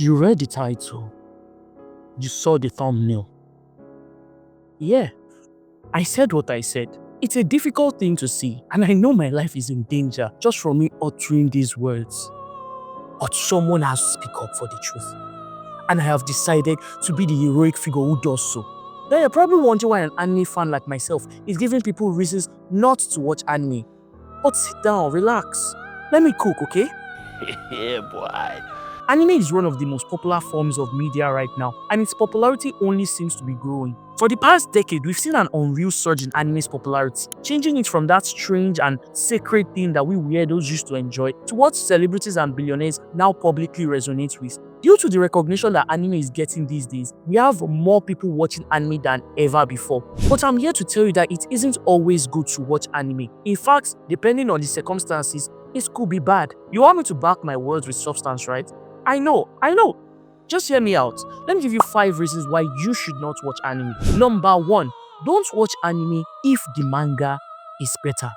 You read the title. You saw the thumbnail. Yeah, I said what I said. It's a difficult thing to see, and I know my life is in danger just from me uttering these words. But someone has to speak up for the truth. And I have decided to be the heroic figure who does so. Now you're probably wondering why an anime fan like myself is giving people reasons not to watch anime. But sit down, relax. Let me cook, okay? Yeah, boy. Anime is one of the most popular forms of media right now, and its popularity only seems to be growing. For the past decade, we've seen an unreal surge in anime's popularity, changing it from that strange and sacred thing that we weirdos used to enjoy to what celebrities and billionaires now publicly resonate with. Due to the recognition that anime is getting these days, we have more people watching anime than ever before. But I'm here to tell you that it isn't always good to watch anime. In fact, depending on the circumstances, it could be bad. You want me to back my words with substance, right? I know. Just hear me out. Let me give you 5 reasons why you should not watch anime. Number 1, don't watch anime if the manga is better.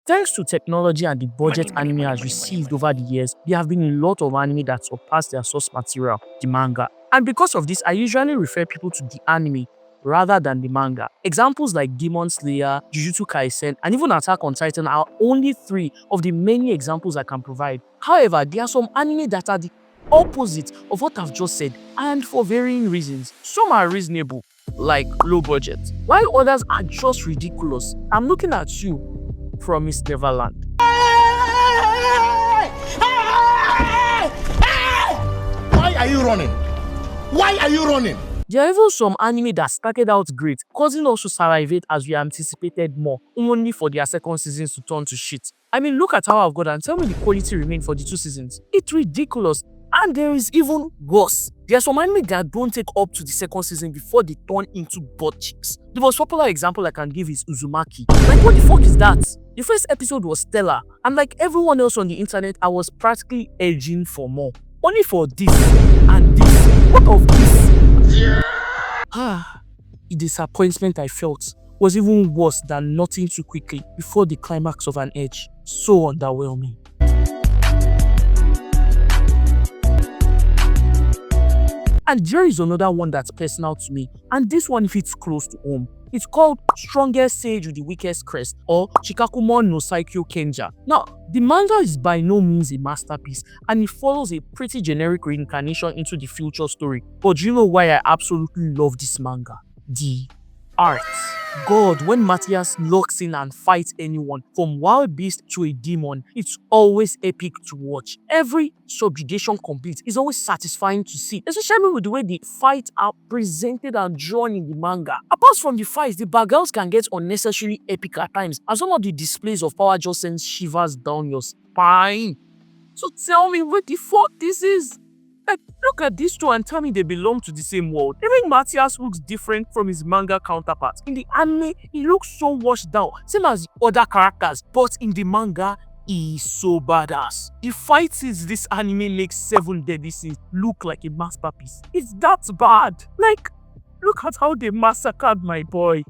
Thanks to technology and the budget anime has received over the years, there have been a lot of anime that surpass their source material, the manga. And because of this, I usually refer people to the anime rather than the manga. Examples like Demon Slayer, Jujutsu Kaisen, and even Attack on Titan are only 3 of the many examples I can provide. However, there are some anime that are the opposite of what I've just said, and for varying reasons. Some are reasonable, like low budget, while others are just ridiculous. I'm looking at you, Promised Neverland. Why are you running? Why are you running? There are even some anime that started out great, causing us to salivate as we anticipated more, only for their second seasons to turn to shit. I mean, look at how I've got and tell me the quality remained for the 2 seasons. It's ridiculous. And there is even worse. There are some anime that don't take up to the second season before they turn into butt cheeks. The most popular example I can give is Uzumaki. Like, what the fuck is that? The first episode was stellar, and like everyone else on the internet, I was practically edging for more. Only for this and this. What of this? The disappointment I felt was even worse than nothing too quickly before the climax of an edge. So underwhelming. And there is another one that's personal to me, and this one fits close to home. It's called Strongest Sage with the Weakest Crest, or Shikakumon no Saikyo Kenja. Now, the manga is by no means a masterpiece, and it follows a pretty generic reincarnation into the future story. But do you know why I absolutely love this manga? The art. God, when Matthias locks in and fights anyone, from wild beast to a demon, it's always epic to watch. Every subjugation complete is always satisfying to see, especially with the way the fights are presented and drawn in the manga. Apart from the fights, the battles can get unnecessarily epic at times, and some of the displays of power just sends shivers down your spine. So tell me what the fuck this is? Like, look at these 2 and tell me they belong to the same world. Even Matthias looks different from his manga counterpart. In the anime, he looks so washed down, same as the other characters, but in the manga, he is so badass. The fight scenes this anime makes 7 deadly scenes look like a masterpiece. It's that bad. Like, look at how they massacred my boy.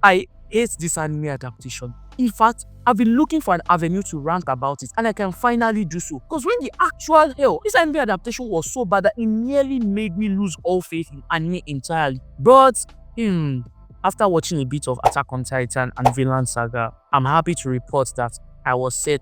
I hate this anime adaptation. In fact, I've been looking for an avenue to rant about it, and I can finally do so. Because when the actual hell, this anime adaptation was so bad that it nearly made me lose all faith in anime entirely. But, after watching a bit of Attack on Titan and Vinland Saga, I'm happy to report that I was set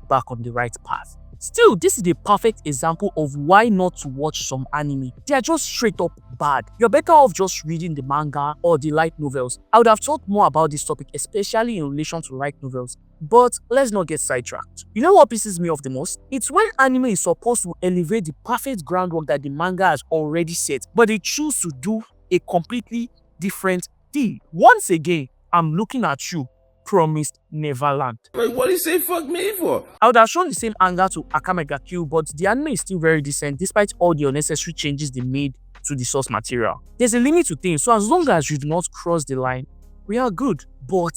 back on the right path. Still, this is the perfect example of why not to watch some anime. They are just straight up bad. You're better off just reading the manga or the light novels. I would have thought more about this topic, especially in relation to light novels. But let's not get sidetracked. You know what pisses me off the most? It's when anime is supposed to elevate the perfect groundwork that the manga has already set, but they choose to do a completely different thing. Once again, I'm looking at you, Promised Neverland. Like, what do you say fuck me for? I would have shown the same anger to Akame ga Kill, but the anime is still very decent despite all the unnecessary changes they made to the source material. There's a limit to things, so as long as you do not cross the line, we are good. But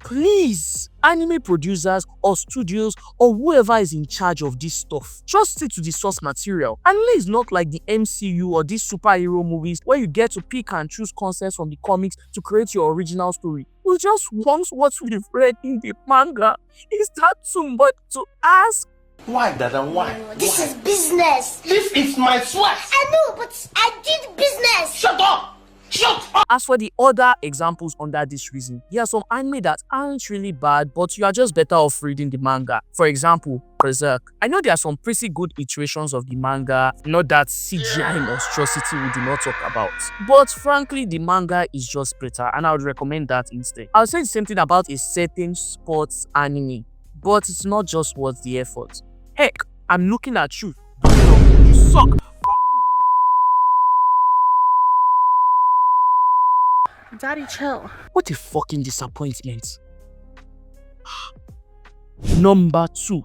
please, anime producers or studios or whoever is in charge of this stuff, just stick to the source material. Anime is not like the MCU or these superhero movies where you get to pick and choose concepts from the comics to create your original story. We just want what we've read in the manga. Is that too much to ask? Why, Dada? Why? This Why? is business. This is my sweat. I know, but I did business. Shut up! Shut up! As for the other examples under this reason, there are some anime that aren't really bad, but you are just better off reading the manga. For example, Berserk. I know there are some pretty good iterations of the manga, not that CGI monstrosity we do not talk about. But frankly, the manga is just better, and I would recommend that instead. I'll say the same thing about a certain sports anime, but it's not just worth the effort. Heck, I'm looking at you. You suck. Daddy, chill. What a fucking disappointment. Number 2.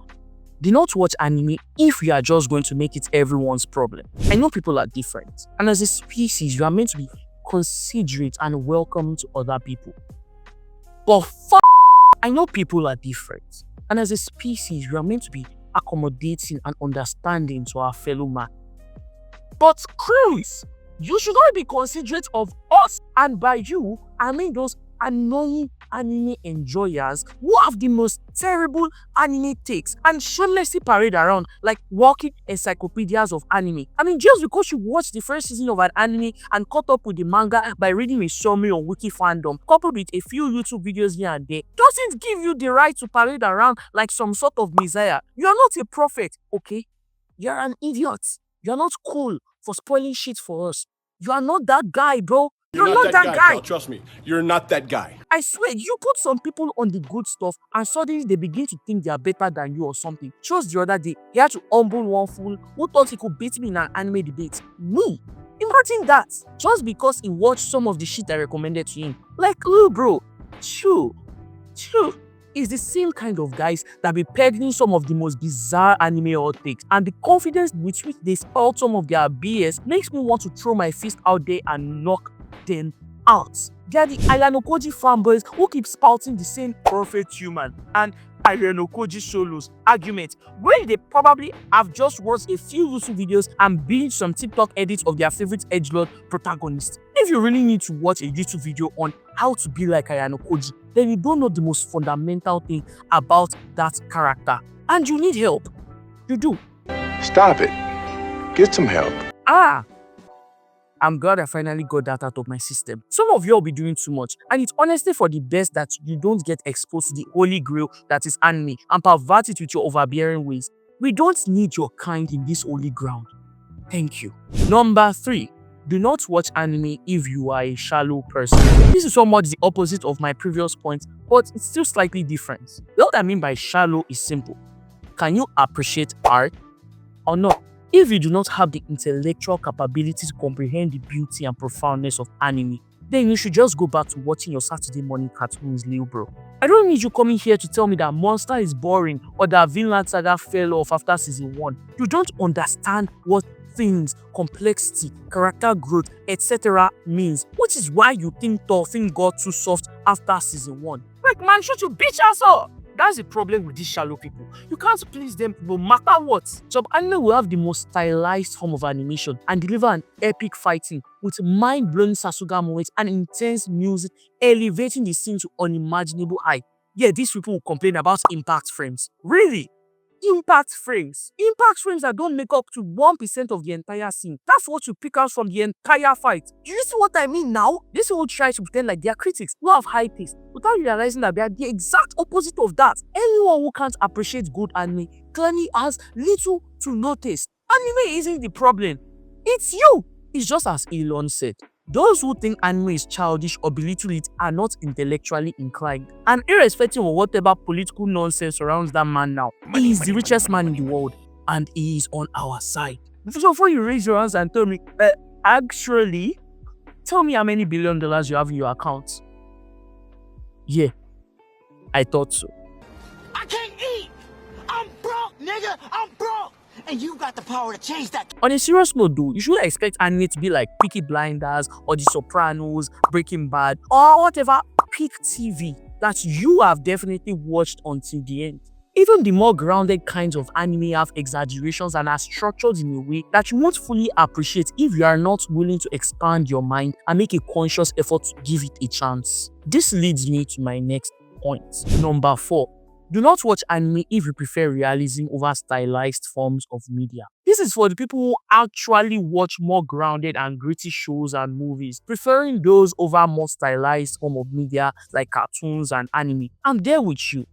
Do not watch anime if you are just going to make it everyone's problem. I know people are different, and as a species, you are meant to be considerate and welcome to other people. But I know people are different, and as a species, you are meant to be accommodating and understanding to our fellow man. But Chris, you should not be considerate of us, and by you, I mean those annoying anime enjoyers who have the most terrible anime takes and shamelessly parade around like walking encyclopedias of anime. I mean, just because you watched the first season of an anime and caught up with the manga by reading a summary on Wiki Fandom, coupled with a few YouTube videos here and there, doesn't give you the right to parade around like some sort of messiah. You are not a prophet, okay? You're an idiot. You're not cool for spoiling shit for us. You are not that guy, bro. You're not that guy. Pal, trust me, you're not that guy. I swear, you put some people on the good stuff and suddenly they begin to think they are better than you or something. Just the other day, he had to humble one fool who thought he could beat me in an anime debate. Me? Imagine that. Just because he watched some of the shit I recommended to him. Like, oh bro, chill. Is the same kind of guys that be peddling some of the most bizarre anime hot takes, and the confidence with which they spout some of their BS makes me want to throw my fist out there and knock them out. They are the Ayanokoji fanboys who keep spouting the same perfect human and Ayanokoji solos argument when they probably have just watched a few YouTube videos and binged some TikTok edits of their favorite edgelord protagonist. If you really need to watch a YouTube video on how to be like Ayanokoji, then you don't know the most fundamental thing about that character, and you need help. You do. Stop it. Get some help. I'm glad I finally got that out of my system. Some of you will be doing too much, and it's honestly for the best that you don't get exposed to the holy grail that is anime and pervert it with your overbearing ways. We don't need your kind in this holy ground. Thank you. Number 3. Do not watch anime if you are a shallow person. This is somewhat the opposite of my previous point, but it's still slightly different. What I mean by shallow is simple. Can you appreciate art or not? If you do not have the intellectual capability to comprehend the beauty and profoundness of anime, then you should just go back to watching your Saturday morning cartoons, little bro. I don't need you coming here to tell me that Monster is boring or that Vinland Saga fell off after season 1. You don't understand what things, complexity, character growth, etc. means, which is why you think Thorfinn got too soft after season 1. Like, man, shut your bitch ass up! That's the problem with these shallow people. You can't please them no matter what. Some anime will have the most stylized form of animation and deliver an epic fighting with mind-blowing Sasuga moments and intense music elevating the scene to unimaginable height. Yeah, these people will complain about impact frames. Really? Impact frames. Impact frames that don't make up to 1% of the entire scene. That's what you pick out from the entire fight. Do you see what I mean now? This will try to pretend like they are critics who have high taste without realizing that they are the exact opposite of that. Anyone who can't appreciate good anime clearly has little to no taste. Anime isn't the problem. It's you. It's just as Elon said. Those who think anime is childish or belittle it are not intellectually inclined. And irrespective of whatever political nonsense surrounds that man now, he is the richest man in the world and he is on our side. So before you raise your hands and tell me, actually, tell me how many $1 billion you have in your account. Yeah, I thought so. I can't eat! I'm broke, nigga! I'm broke! And you got the power to change that. On a serious note though, you shouldn't expect anime to be like Peaky Blinders or The Sopranos, Breaking Bad, or whatever peak TV that you have definitely watched until the end. Even the more grounded kinds of anime have exaggerations and are structured in a way that you won't fully appreciate if you are not willing to expand your mind and make a conscious effort to give it a chance. This leads me to my next point. Number 4. Do not watch anime if you prefer realism over stylized forms of media. This is for the people who actually watch more grounded and gritty shows and movies, preferring those over more stylized form of media like cartoons and anime. I'm there with you.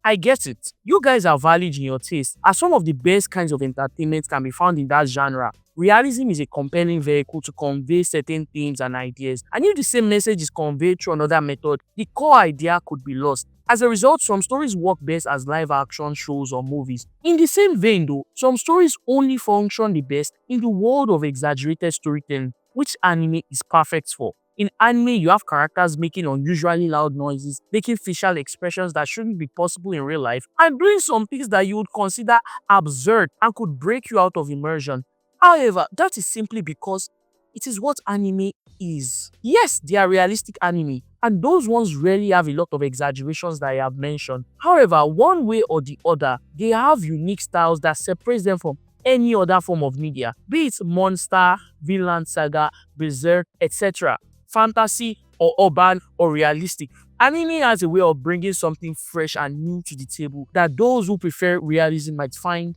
I get it. You guys are valid in your taste, as some of the best kinds of entertainment can be found in that genre. Realism is a compelling vehicle to convey certain themes and ideas, and if the same message is conveyed through another method, the core idea could be lost. As a result, some stories work best as live-action shows or movies. In the same vein though, some stories only function the best in the world of exaggerated storytelling, which anime is perfect for. In anime, you have characters making unusually loud noises, making facial expressions that shouldn't be possible in real life, and doing some things that you would consider absurd and could break you out of immersion. However, that is simply because it is what anime is. Yes, they are realistic anime, and those ones rarely have a lot of exaggerations that I have mentioned. However, one way or the other, they have unique styles that separates them from any other form of media, be it monster, villain saga, berserk, etc. Fantasy or urban or realistic. Anime has a way of bringing something fresh and new to the table that those who prefer realism might find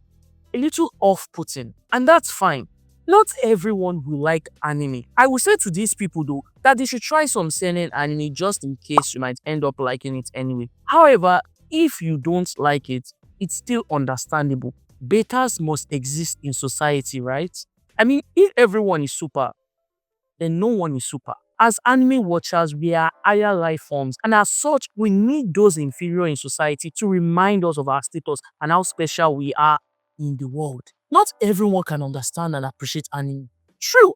a little off-putting, and that's fine. Not everyone will like anime. I will say to these people though that they should try some seinen anime just in case you might end up liking it anyway. However, if you don't like it, it's still understandable. Betas must exist in society, right? I mean, if everyone is super, then no one is super. As anime watchers, we are higher life forms, and as such, we need those inferior in society to remind us of our status and how special we are in the world. Not everyone can understand and appreciate anime. True,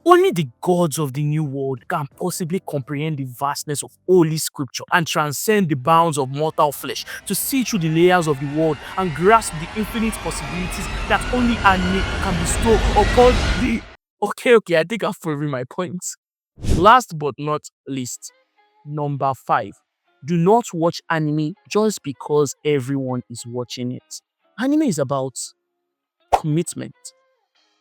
only the gods of the new world can possibly comprehend the vastness of holy scripture and transcend the bounds of mortal flesh to see through the layers of the world and grasp the infinite possibilities that only anime can bestow upon the... Okay, I think I've proven my points. Last but not least, number 5. Do not watch anime just because everyone is watching it. Anime is about commitment.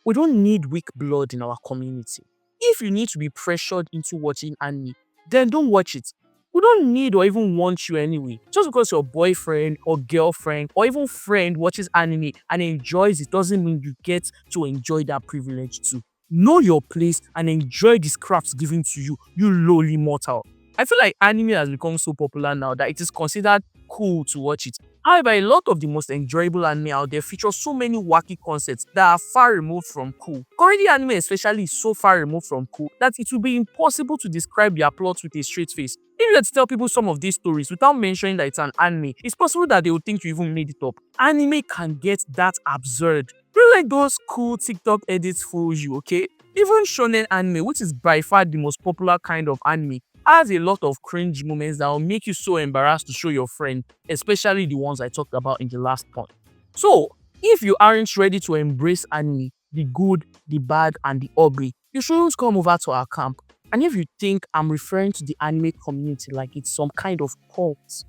We don't need weak blood in our community. If you need to be pressured into watching anime, then don't watch it. We don't need or even want you anyway. Just because your boyfriend or girlfriend or even friend watches anime and enjoys it doesn't mean you get to enjoy that privilege too. Know your place and enjoy the scraps given to you, you lowly mortal. I feel like anime has become so popular now that it is considered cool to watch it. However, a lot of the most enjoyable anime out there feature so many wacky concepts that are far removed from cool. Korean anime especially is so far removed from cool that it will be impossible to describe their plot with a straight face. If you had to tell people some of these stories without mentioning that it's an anime, it's possible that they would think you even made it up. Anime can get that absurd. Don't let those cool TikTok edits fool you, okay? Even shonen anime, which is by far the most popular kind of anime, has a lot of cringe moments that will make you so embarrassed to show your friend, especially the ones I talked about in the last point. So, if you aren't ready to embrace anime, the good, the bad, and the ugly, you shouldn't come over to our camp. And if you think I'm referring to the anime community like it's some kind of cult,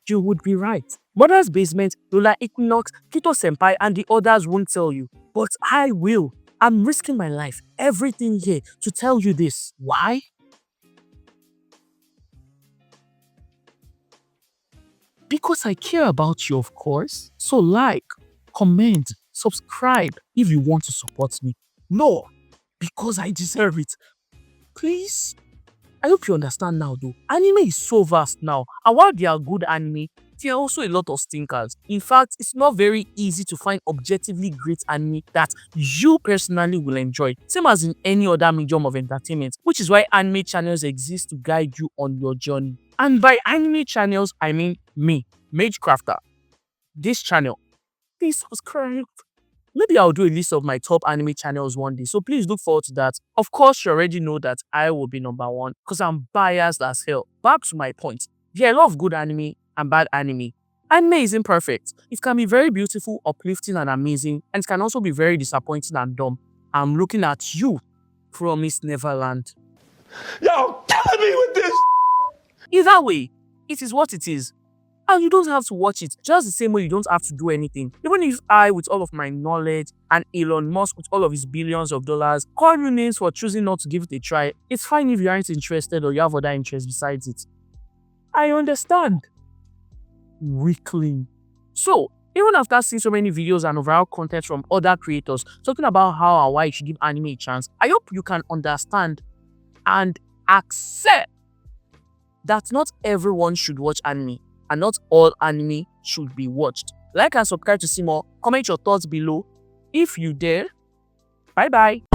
you would be right. Mother's Basement, Lola Equinox, Kito Senpai, and the others won't tell you. But I will. I'm risking my life, everything here, to tell you this. Why? Because I care about you, of course. So like, comment, subscribe if you want to support me. No, because I deserve it. Please? I hope you understand now though. Anime is so vast now, and while there are good anime, there are also a lot of stinkers. In fact, it's not very easy to find objectively great anime that you personally will enjoy, same as in any other medium of entertainment, which is why anime channels exist to guide you on your journey. And by anime channels, I mean me, Magecrafter. This channel, please subscribe. Maybe I'll do a list of my top anime channels one day, so please look forward to that. Of course, you already know that I will be number 1 because I'm biased as hell. Back to my point. There are a lot of good anime and bad anime. Anime isn't perfect. It can be very beautiful, uplifting, and amazing, and it can also be very disappointing and dumb. I'm looking at you, Promise Neverland. Y'all killing me with this. Either way, it is what it is. And you don't have to watch it, just the same way you don't have to do anything. Even if I, with all of my knowledge, and Elon Musk with all of his billions of dollars, call you names for choosing not to give it a try, it's fine if you aren't interested or you have other interests besides it. I understand. weakling. So, even after seeing so many videos and overall content from other creators talking about how and why you should give anime a chance, I hope you can understand and accept that not everyone should watch anime and not all anime should be watched. Like and subscribe to see more. Comment your thoughts below if you dare. Bye bye.